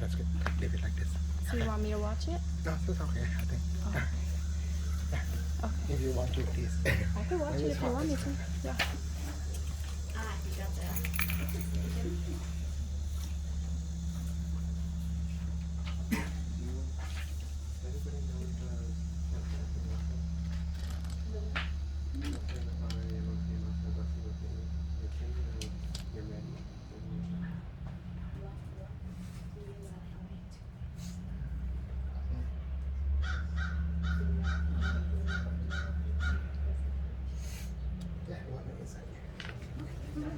that's good. Leave it like this. So you want me to watch it? No, it's okay. I think. Oh. Okay. If you want to, please. I can watch it if you want me to. Yeah. You got that. Yeah, you want me inside here.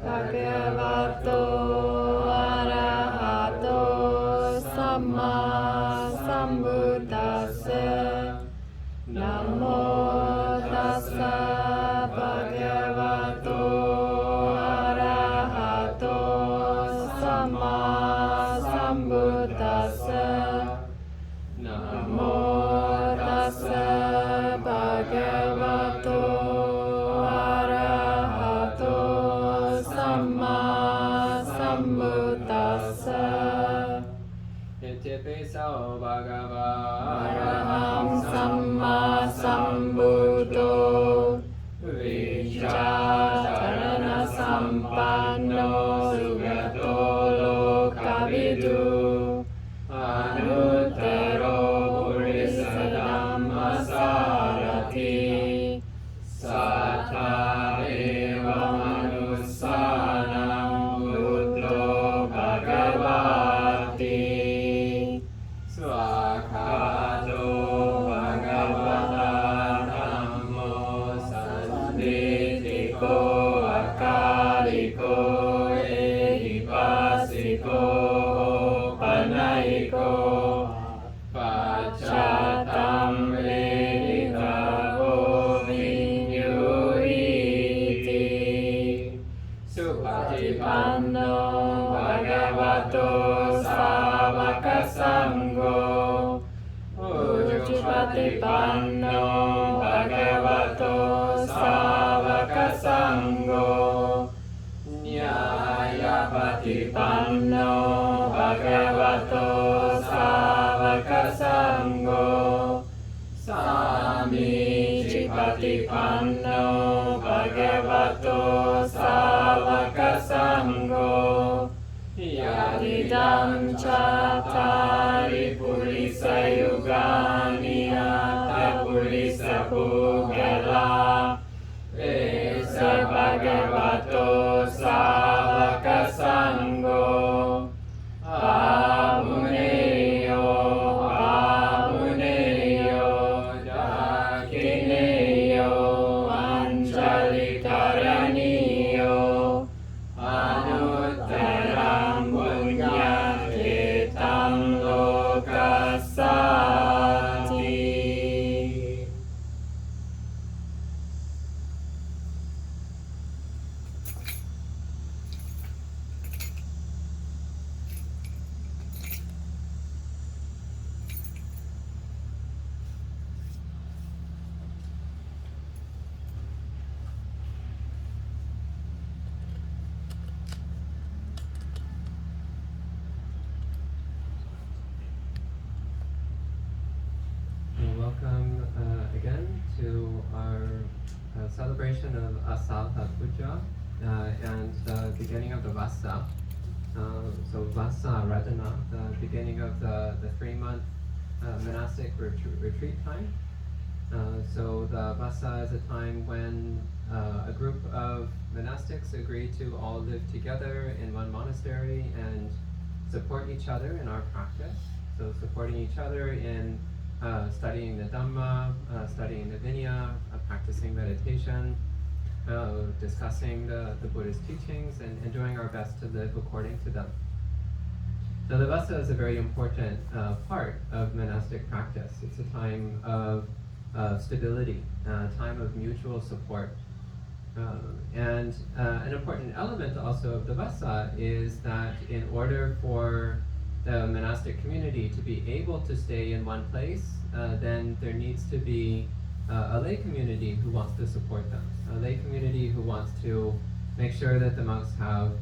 Bhagavato Arahato Samma Sambuddhassa Namo Tassa Bhagavato Arahato Samma Sambuddhassa Namo Tassa Bhagavato Arahato Samma Sambuddhassa Itipiso Bhagava Araham Samma Sambuddho Vichārana Sampanno Sugato Lokavidu Anuttaro Purisa Dhammasarati Sattva Eva Manussanam Buddho Bhagava โกปันนาอิโกปัจจาตัมเลหิตาโกวิญญูอิติสุปฏิปันโนภะคะวะโตสาวกสังโฆอุจุปฏิปันโนภะคะวะโตสาวกสังโฆญาณปฏิปันโนภะคะวะโตสาวกสังโฆสามีจิปฏิปันโนภะคะวะโตสาวกสังโฆยาติดัมชัตตาริปุริสยุกานิอาตาปุริสภูเกลาเอสะภะคะวะโตสาวกสังโฆอาหุเนโยอาหุเนโยดาคิเนโยอัญชลิกรณิโยอนุตตรังบุญญาเขตังโลกัสสาติ Welcome again to our celebration of Asalha Puja and the beginning of the Vassa. So Vassa Radhana, the beginning of the 3-month monastic retreat time. So the Vassa is a time when a group of monastics agree to all live together in one monastery and support each other in our practice. So supporting each other in studying the Dhamma, studying the Vinaya, practicing meditation, discussing the Buddha's teachings, and doing our best to live according to them. So the Vassa is a very important part of monastic practice. It's a time of stability, a time of mutual support. And an important element also of the Vassa is that in order for the monastic community to be able to stay in one place, then there needs to be a lay community who wants to support them. A lay community who wants to make sure that the monks have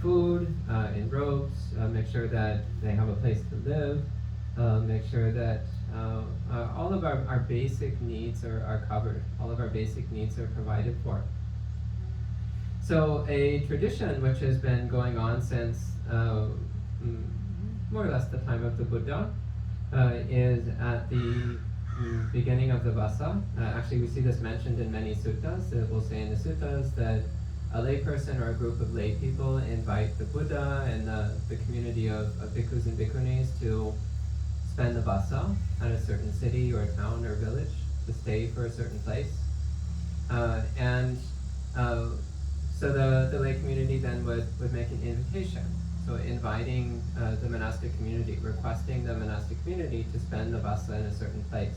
food in robes, make sure that they have a place to live, make sure that all of our basic needs are covered, all of our basic needs are provided for. So a tradition which has been going on since more or less the time of the Buddha is at the beginning of the Vassa. Actually, we see this mentioned in many suttas. It will say in the suttas that a layperson or a group of lay people invite the Buddha and the community of bhikkhus and bhikkhunis to spend the Vassa at a certain city or town or village, to stay for a certain place. So the lay community then would make an invitation. So inviting the monastic community, requesting the monastic community to spend the Vassa in a certain place.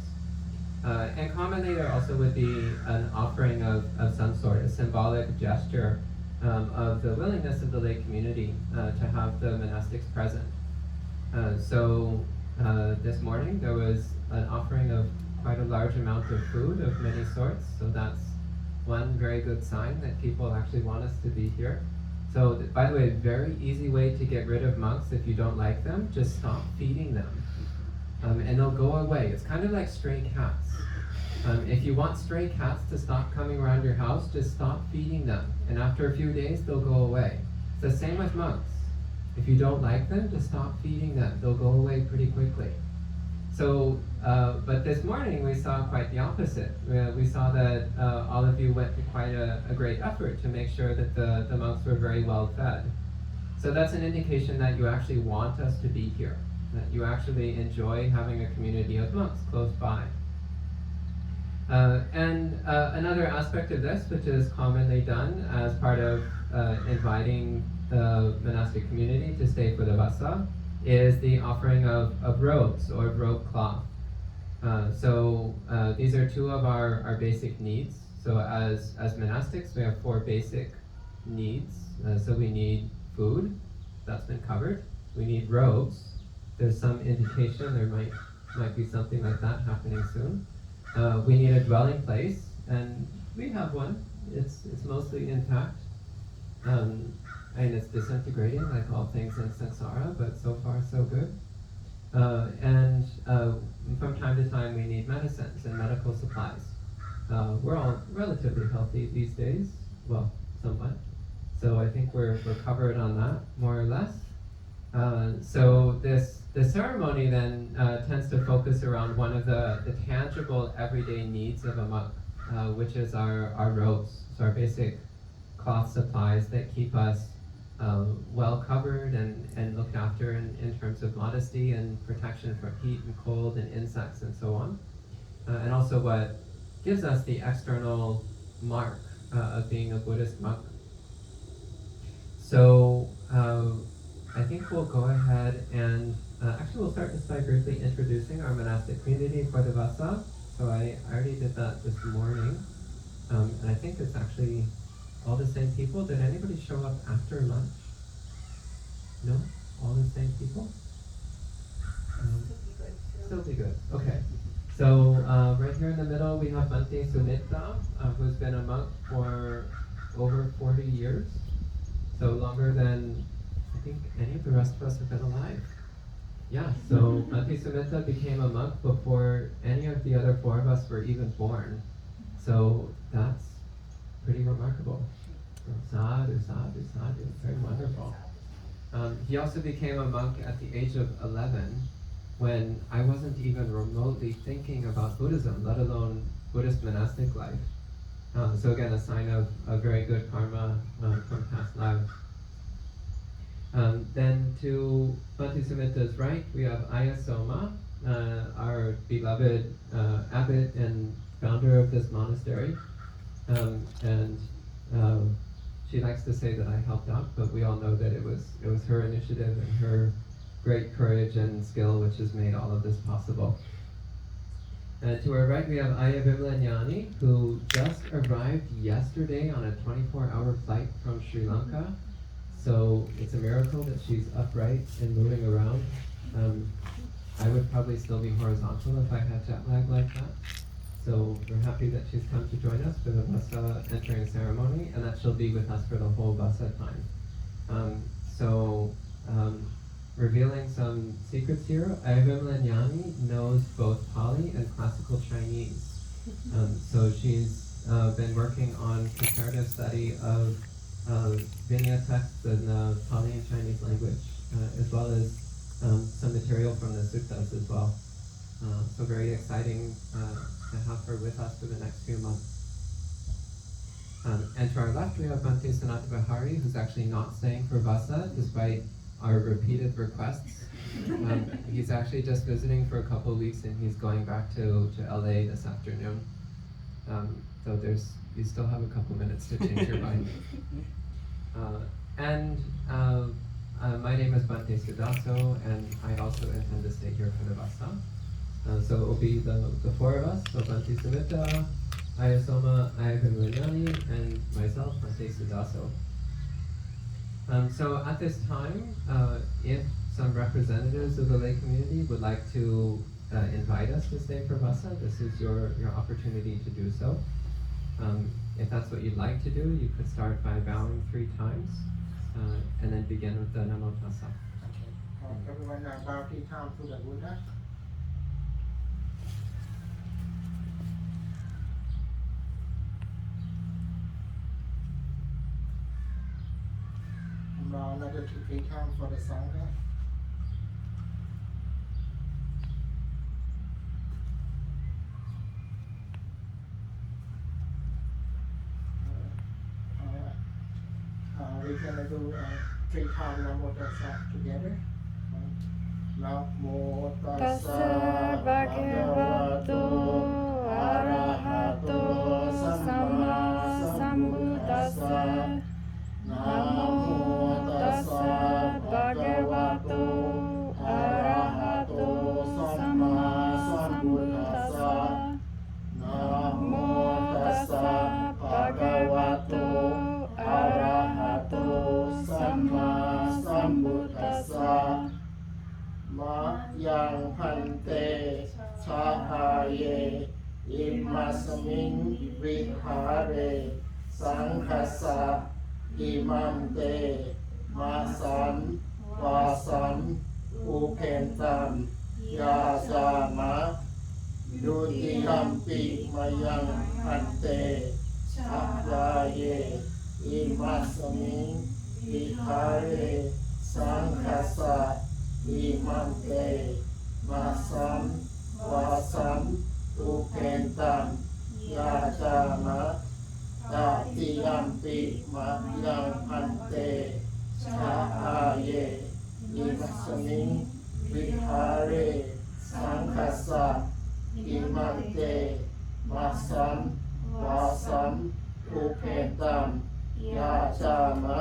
And commonly there also would be an offering of some sort, a symbolic gesture of the willingness of the lay community to have the monastics present. So this morning there was an offering of quite a large amount of food of many sorts, so that's one very good sign that people actually want us to be here. So, by the way, a very easy way to get rid of monks if you don't like them, just stop feeding them. And they'll go away. It's kind of like stray cats. If you want stray cats to stop coming around your house, just stop feeding them. And after a few days, they'll go away. It's the same with monks. If you don't like them, just stop feeding them. They'll go away pretty quickly. So, but this morning we saw quite the opposite. We saw that all of you went to quite a great effort to make sure that the monks were very well fed. So that's an indication that you actually want us to be here, that you actually enjoy having a community of monks close by. Another aspect of this, which is commonly done as part of inviting the monastic community to stay for the Vassa is the offering of robes or robe cloth. These are two of our basic needs. So as monastics, we have four basic needs. So we need food, that's been covered. We need robes. There's some indication there might be something like that happening soon. We need a dwelling place, and we have one. It's mostly intact. And it's disintegrating like all things in samsara, but so far so good. From time to time we need medicines and medical supplies. We're all relatively healthy these days, well, somewhat. So I think we're covered on that, more or less. The ceremony then tends to focus around one of the tangible everyday needs of a monk, which is our robes, so our basic cloth supplies that keep us well covered and looked after in terms of modesty and protection from heat and cold and insects and so on. And also what gives us the external mark of being a Buddhist monk. So I think we'll go ahead and actually we'll start just by briefly introducing our monastic community for the Vassa. So I already did that this morning, and I think it's actually all the same people. Did anybody show up after lunch? No? All the same people? Still be good. Okay. So right here in the middle we have Bhante Sumita, who's been a monk for over 40 years. So longer than I think any of the rest of us have been alive. Yeah, so Bhante Sumita became a monk before any of the other four of us were even born. So that's pretty remarkable. Sadhu, sadhu, sadhu, very wonderful. He also became a monk at the age of 11 when I wasn't even remotely thinking about Buddhism, let alone Buddhist monastic life. So again, a sign of a very good karma from past lives. Then to Bhante Sumita's right, we have Ayasoma, our beloved abbot and founder of this monastery. She likes to say that I helped out, but we all know that it was her initiative and her great courage and skill which has made all of this possible. To our right we have Aya Vimlanyani, who just arrived yesterday on a 24-hour flight from Sri Lanka. So it's a miracle that she's upright and moving around. I would probably still be horizontal if I had jet lag like that. So we're happy that she's come to join us for the Vassa entering ceremony, and that she'll be with us for the whole Vassa time. Revealing some secrets here, Ayavimlanyani knows both Pali and classical Chinese. So she's been working on comparative study of Vinaya texts in the Pali and Chinese language, as well as some material from the suttas as well. So very exciting to have her with us for the next few months. And to our left we have Bhante Sanata Vihari, who's actually not staying for Vassa, despite our repeated requests. He's actually just visiting for a couple of weeks, and he's going back to LA this afternoon. So you still have a couple minutes to change your mind. My name is Bhante Sudaso, and I also intend to stay here for the Vassa. So it will be the four of us, so Bhante Sumita, Ayasoma, Ayavimlanyani, and myself, Bhante Sudaso. So at this time, if some representatives of the lay community would like to invite us to stay for Vassa, this is your opportunity to do so. If that's what you'd like to do, you could start by bowing 3 times, and then begin with the Namo Tassa. Okay. Everyone bow 3 times to the Buddha. Bow another 3 times for the Sangha. We're gonna do 3 times Namo Tassa together. Namo Tassa Bhagavato Arahato Samma Sambuddhassa Namo โตอะระหะโตสัมมาสัมพุทธัสสะนะโมตัสสะภะคะวะโตอะระหะโตสัมมาสัมพุทธัสสะมะยังพันเตชะหาเยอิมัสมิงวิหาเรสังคัสสะอิมัมเตมาสัมวาสัมอุเพนตัมยาจามะดุติยัมปิมายังพันเตชะยาเยอิมัสมิงวิหาเรสังคัสสะอิมัมเตมาสัมวาสัมอุเพนตัมยาจามะตติยัมปิมายังพันเตชะอาเยอิมัสมิงวิหาเรสังคัสสะอิมัมเตมาสัมวาสัมอุเพนตัมยาจามะ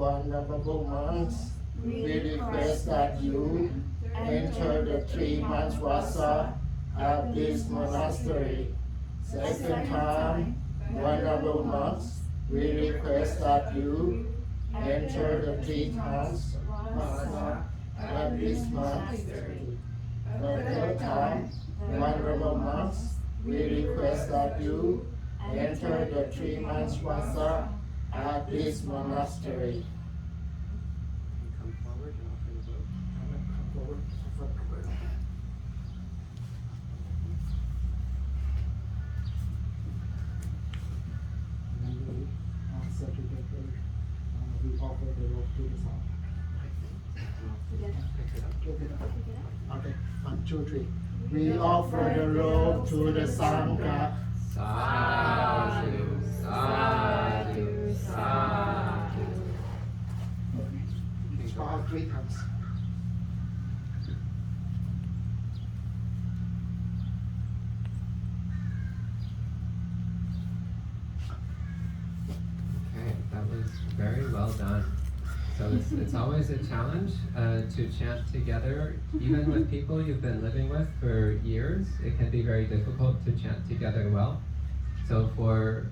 Honorable monks, we request that you enter the 3 months Vassa at this monastery. Second time, Honorable monks, we request that you enter the 3 months Vassa at this monastery. The third time, Honorable monks, we request that you enter the 3 months Vassa at this monastery. Come forward and offer the vote. Come forward. And we answer to the prayer. We offer the robe to the sun. Give it up. Okay, 1, 2, 3. We offer the robe to the Sangha. Sadhu, sadhu, sadhu. Bow 3 times. Okay, that was very well done. So it's always a challenge to chant together, even with people you've been living with for years. It can be very difficult to chant together well. So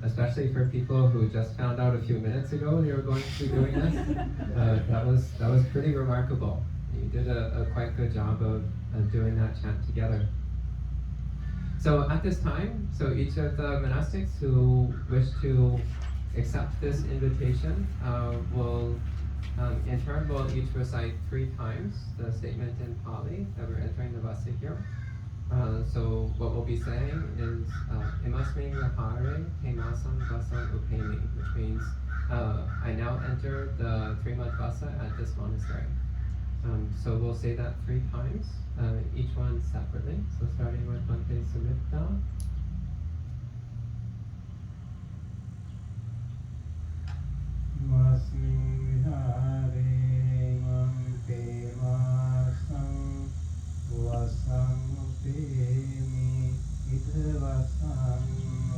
especially for people who just found out a few minutes ago they were going to be doing this, that was pretty remarkable. You did a quite good job of doing that chant together. So at this time, so each of the monastics who wish to accept this invitation will in turn will each recite 3 times the statement in Pali that we're entering the Vassa here. So what we'll be saying is Imasming Vihare Hemasam Vasam Upemi, which means I now enter the 3-month Vassa at this monastery. So we'll say that 3 times, each one separately. So starting with Bhante Sumita. Masming vihare mante masam vasam upemi idha vasam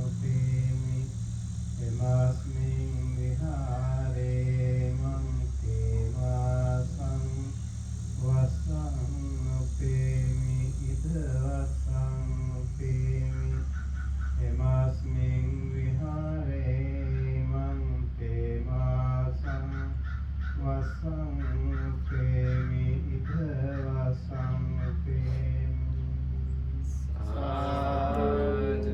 upemi Masming vihare mante masam vasam upemi idha vasam upemi Masming vihare mante masam vasam upemi idha vasam upemi Sadhu,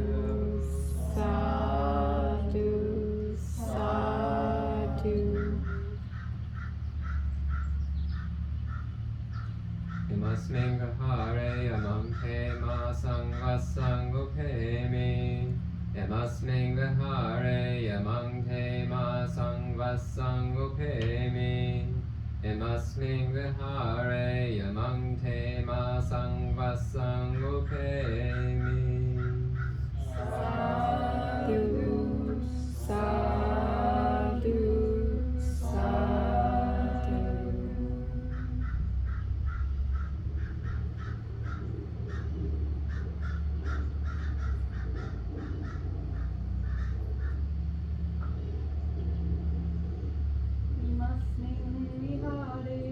sadhu, sadhu. Imasming Vihare Amamte Masang Vasang Upemi. Imasming Vihare Amamte Masang Vasang Upemi. Imasming Vihare Amamte Masang Vasang Upemi. Sadhu, sadhu, sadhu. Imasming vihare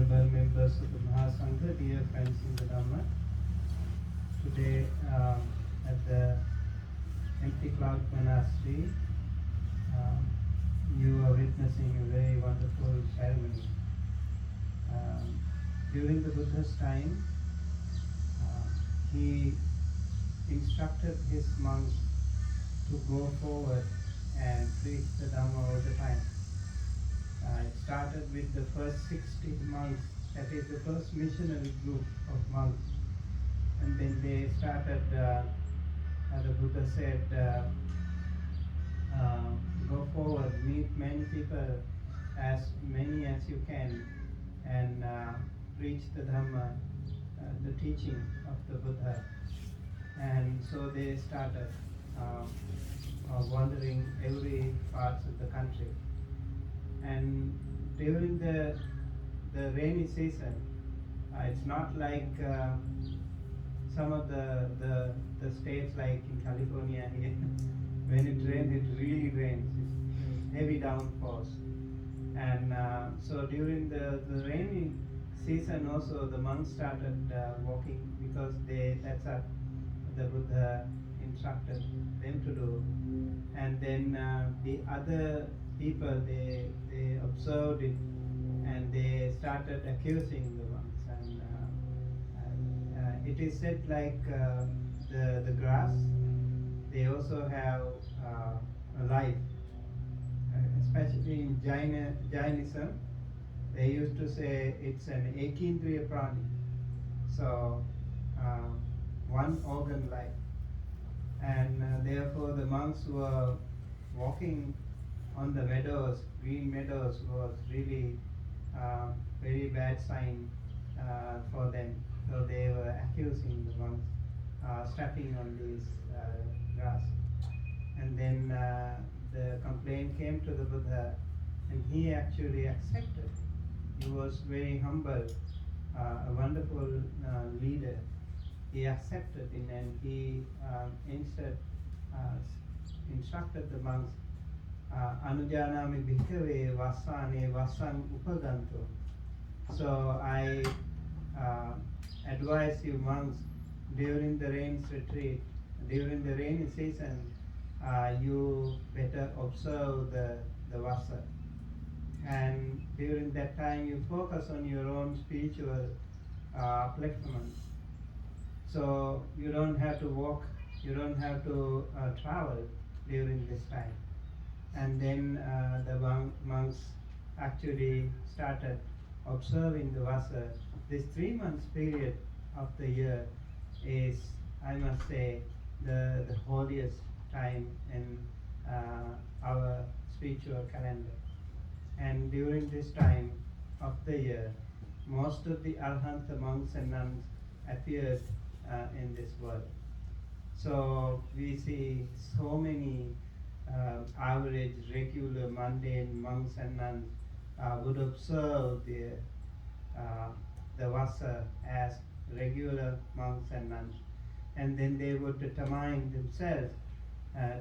honorable members of the Mahasangha, dear friends in the Dhamma. Today at the Empty Cloud Monastery, you are witnessing a very wonderful ceremony. During the Buddha's time, he instructed his monks to go forward and preach the Dhamma all the time. It started with the first 60 monks, that is the first missionary group of monks. And then they started, the Buddha said, go forward, meet many people, as many as you can, and preach the Dhamma, the teaching of the Buddha. And so they started wandering every parts of the country. And during the rainy season, it's not like some of the states like in California here. When it rains, it really rains. It's heavy downpours. And so during the rainy season also, the monks started walking because that's what the Buddha instructed them to do. And then the other people, they observed it and they started accusing the monks. And it is said like the grass, they also have a life. Especially in Jainism, they used to say it's an ekindriya prani. So one organ life. And therefore the monks were walking on the meadows, green meadows, was really very bad sign for them. So they were accusing the monks stepping on this grass. And then the complaint came to the Buddha, and he actually accepted. He was very humble, a wonderful leader. He accepted it, and he instructed the monks, Anujanami bhikkhave vassane vassang upaganto. So I advise you monks, during the rains retreat, during the rainy season, you better observe the Vassa. And during that time you focus on your own spiritual upliftment. So you don't have to walk, you don't have to travel during this time. And then the monks actually started observing the Vassa. This 3 months period of the year is, I must say, the holiest time in our spiritual calendar. And during this time of the year, most of the Arhanta monks and nuns appeared in this world. So we see so many average, regular, mundane monks and nuns would observe the Vassa as regular monks and nuns, and then they would determine themselves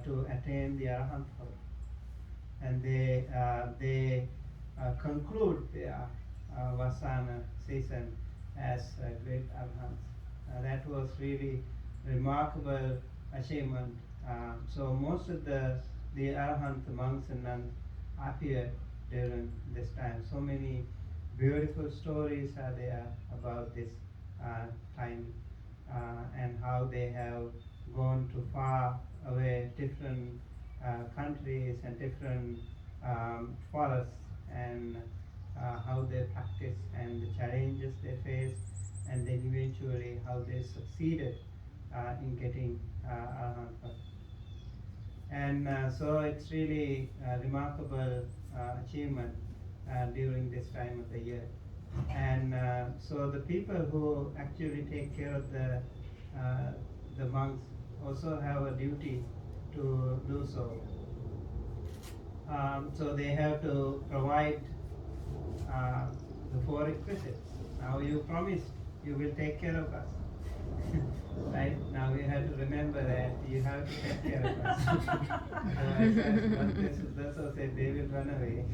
to attain the Arahanthood. And they conclude their Vassana season as great Arahants. That was really remarkable achievement. So most of the Arahant monks and nuns appeared during this time. So many beautiful stories are there about this time and how they have gone to far away different countries and different forests, and how they practice and the challenges they face, and then eventually how they succeeded in getting Arahanthood. And so it's really a remarkable achievement during this time of the year. And so the people who actually take care of the monks also have a duty to do so. So they have to provide the 4 requisites. Now you promised you will take care of us. Right? Now we have to remember that you have to take care of us. Otherwise, as Bhante Suddhasa said, they will run away.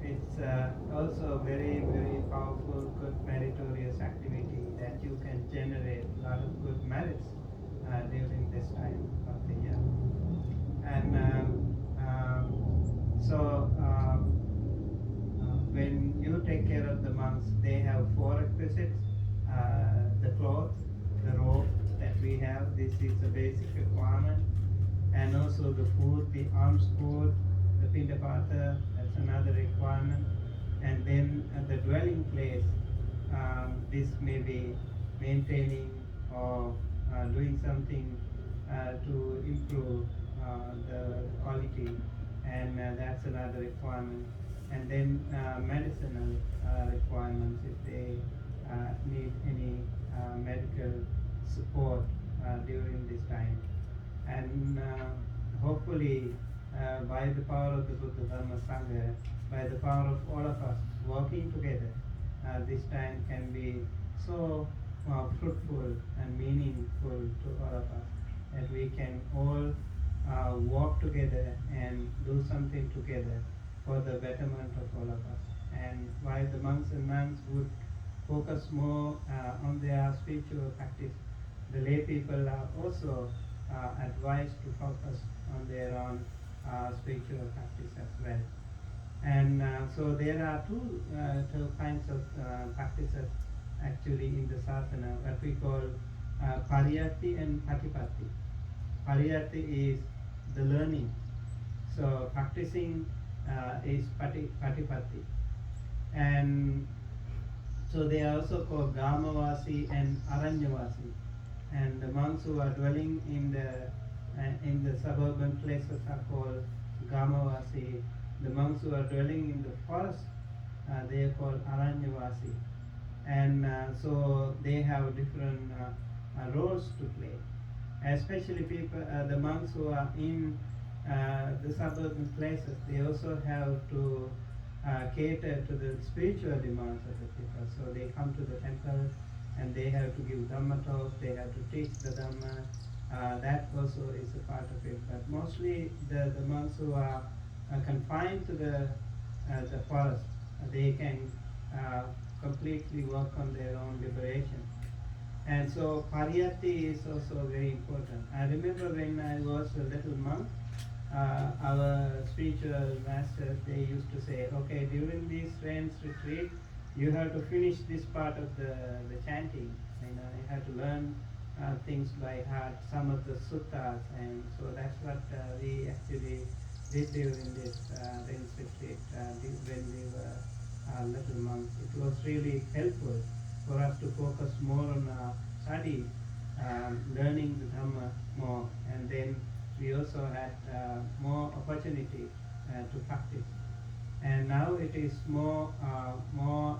it's also very, very powerful, good meritorious activity that you can generate a lot of good merits during this time of the year. And when you take care of the monks, they have 4 requisites: the cloth, the robe that we have. This is a basic requirement, and also the food, the alms food, the pindapata, that's another requirement. And then the dwelling place, this may be maintaining or doing something to improve the quality, and that's another requirement. And then medicinal requirements, if they need any medical support during this time. And hopefully by the power of the Buddha Dhamma Sangha, by the power of all of us working together, this time can be so fruitful and meaningful to all of us, that we can all work together and do something together for the betterment of all of us. And while the monks and nuns would focus more on their spiritual practice, the lay people are also advised to focus on their own spiritual practice as well. And so there are two kinds of practices actually in the sadhana, what we call pariyatti and patipatti. Pariyatti is the learning. So practicing is patipatti. And so they are also called Gamavasi and Aranyavasi. And the monks who are dwelling in the suburban places are called Gamavasi. The monks who are dwelling in the forest, they are called Aranyavasi. And so they have different roles to play. Especially the monks who are in the suburban places, they also have to cater to the spiritual demands of the people. So they come to the temple and they have to give Dhamma talks, they have to teach the Dhamma. That also is a part of it. But mostly the monks who are confined to the forest, they can completely work on their own liberation. And so pariyatti is also very important. I remember when I was a little monk, our spiritual masters, they used to say, okay, during this rains retreat, you have to finish this part of the chanting. You have to learn things by heart, some of the suttas, and so that's what we actually did during this rains retreat when we were little monks. It was really helpful for us to focus more on study, learning the Dhamma more, and then we also had more opportunity to practice. And now it is more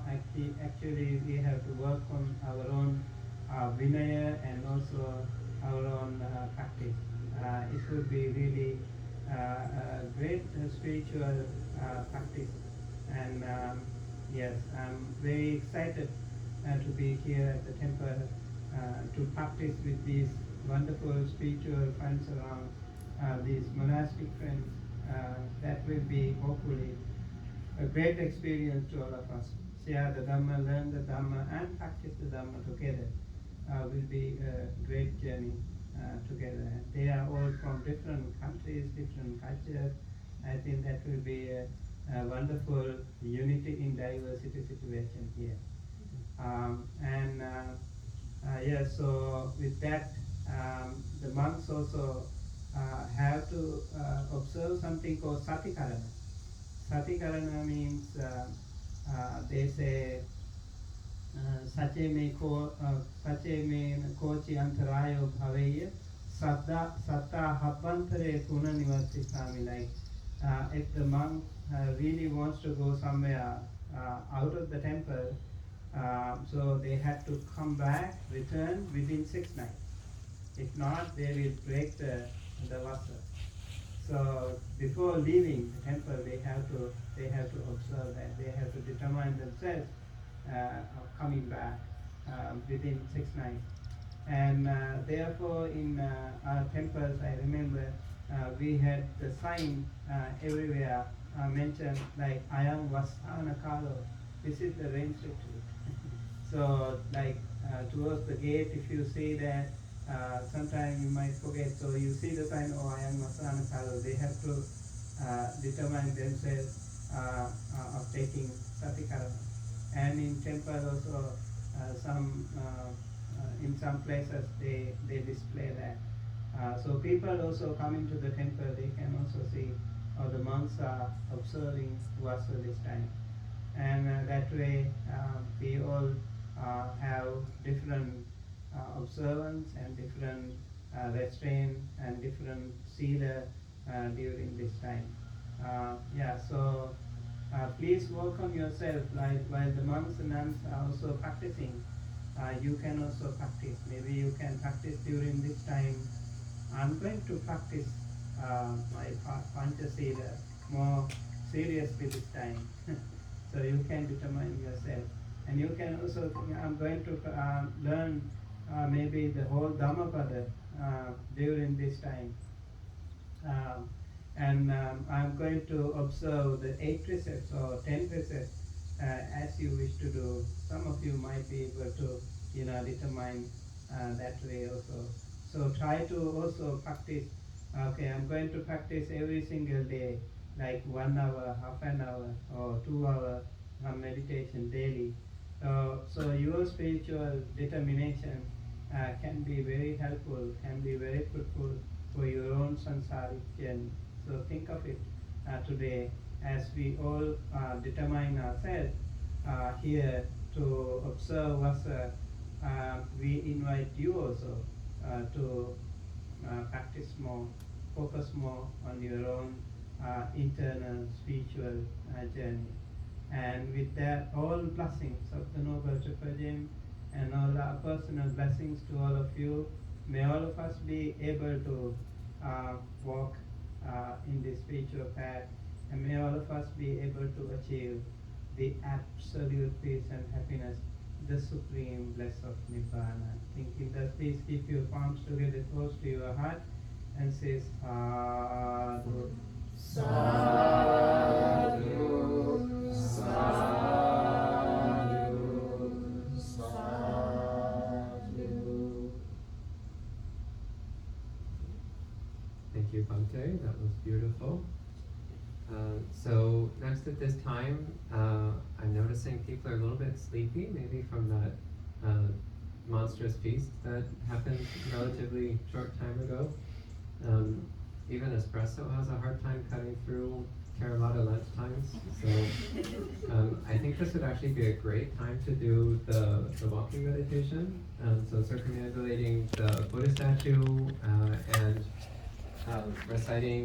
actually we have to work on our own vinaya and also our own practice. It would be really a great spiritual practice. And yes, I'm very excited to be here at the temple to practice with these wonderful spiritual friends around, these monastic friends. That will be hopefully a great experience to all of us. Share the Dhamma, learn the Dhamma, and practice the Dhamma together will be a great journey together. They are all from different countries, different cultures. I think that will be a wonderful unity in diversity situation here. Yes, so with that, the monks also have to observe something called satikarana. Satikarana means they say sache me kochi antarayo bhaveya satta habbantare punanivasisami. Like if the monk really wants to go somewhere out of the temple, so they had to come back, return within 6 nights. If not, they will break the Vassa. So before leaving the temple, they have to observe that. They have to determine themselves of coming back within 6 nights. And therefore, in our temples, I remember we had the sign everywhere mentioned like Ayam Vassa Kalo. This is the rain retreat. So like towards the gate, if you see that, sometimes you might forget. So you see the sign, oh, Ayam Vassa Kalo. They have to determine themselves of taking Satikara. And in temple also, in some places they display that. So people also coming to the temple, they can also see how the monks are observing Vassa this time. And that way we all have different observance and different restraint and different sila during this time. Yeah, so please work on yourself, like while the monks and nuns are also practicing, you can also practice. Maybe you can practice during this time. I'm going to practice my Panchasila more seriously this time. So you can determine yourself. And you can also think, I'm going to learn maybe the whole Dhammapada during this time. I'm going to observe the 8 precepts or 10 precepts as you wish to do. Some of you might be able to, determine that way also. So try to also practice. Okay, I'm going to practice every single day, like 1 hour, half an hour, or 2 hour meditation daily. So your spiritual determination can be very helpful, can be very fruitful for your own samsaric journey. So think of it today as we all determine ourselves here to observe Vassa. We invite you also to practice more, focus more on your own internal spiritual journey. And with that, all blessings of the Noble Triple Gem and all our personal blessings to all of you. May all of us be able to walk in this spiritual path, and may all of us be able to achieve the absolute peace and happiness, the supreme bliss of Nibbana. Thinking that, please keep your palms together close to your heart and say Sadhu. Sadhu, sadhu, sadhu. Thank you, Bhante. That was beautiful. So next at this time, I'm noticing people are a little bit sleepy, maybe from that monstrous feast that happened relatively short time ago. Even espresso has a hard time cutting through Theravada lunch times. So I think this would actually be a great time to do the walking meditation. So circumambulating the Buddha statue and reciting